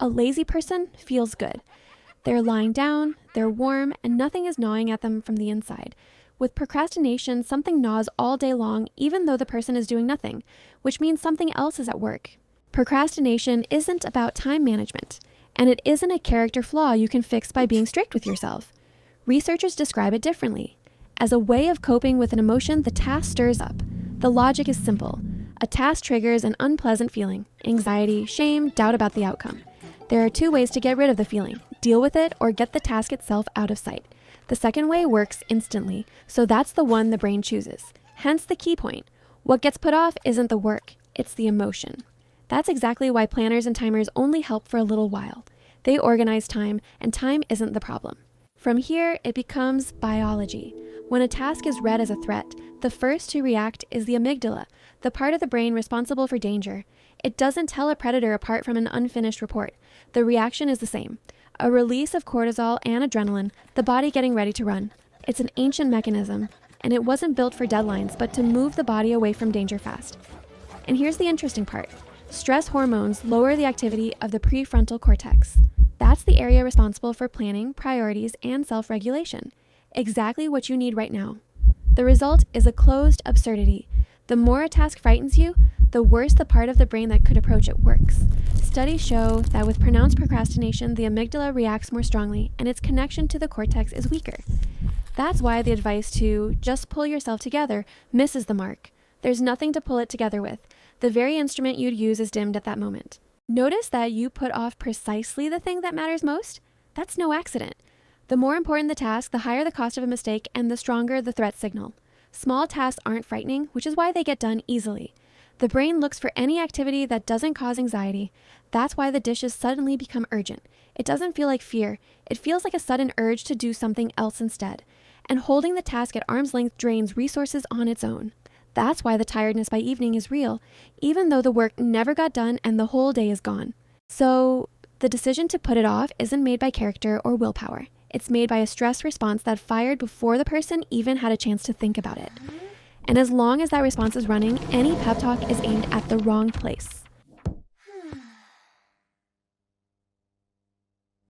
A lazy person feels good. They're lying down, they're warm, and nothing is gnawing at them from the inside. With procrastination, something gnaws all day long, even though the person is doing nothing, which means something else is at work. Procrastination isn't about time management, and it isn't a character flaw you can fix by being strict with yourself. Researchers describe it differently. As a way of coping with an emotion the task stirs up. The logic is simple. A task triggers an unpleasant feeling, anxiety, shame, doubt about the outcome. There are two ways to get rid of the feeling: deal with it or get the task itself out of sight. The second way works instantly, so that's the one the brain chooses. Hence the key point. What gets put off isn't the work, it's the emotion. That's exactly why planners and timers only help for a little while. They organize time, and time isn't the problem. From here, it becomes biology. When a task is read as a threat, the first to react is the amygdala, the part of the brain responsible for danger. It doesn't tell a predator apart from an unfinished report. The reaction is the same. A release of cortisol and adrenaline, the body getting ready to run. It's an ancient mechanism, and it wasn't built for deadlines, but to move the body away from danger fast. And here's the interesting part. Stress hormones lower the activity of the prefrontal cortex. That's the area responsible for planning, priorities, and self-regulation. Exactly what you need right now. The result is a closed absurdity. The more a task frightens you, the worse the part of the brain that could approach it works. Studies show that with pronounced procrastination, the amygdala reacts more strongly and its connection to the cortex is weaker. That's why the advice to just pull yourself together misses the mark. There's nothing to pull it together with. The very instrument you'd use is dimmed at that moment. Notice that you put off precisely the thing that matters most? That's no accident. The more important the task, the higher the cost of a mistake and the stronger the threat signal. Small tasks aren't frightening, which is why they get done easily. The brain looks for any activity that doesn't cause anxiety. That's why the dishes suddenly become urgent. It doesn't feel like fear. It feels like a sudden urge to do something else instead. And holding the task at arm's length drains resources on its own. That's why the tiredness by evening is real, even though the work never got done and the whole day is gone. So, the decision to put it off isn't made by character or willpower. It's made by a stress response that fired before the person even had a chance to think about it. And as long as that response is running, any pep talk is aimed at the wrong place.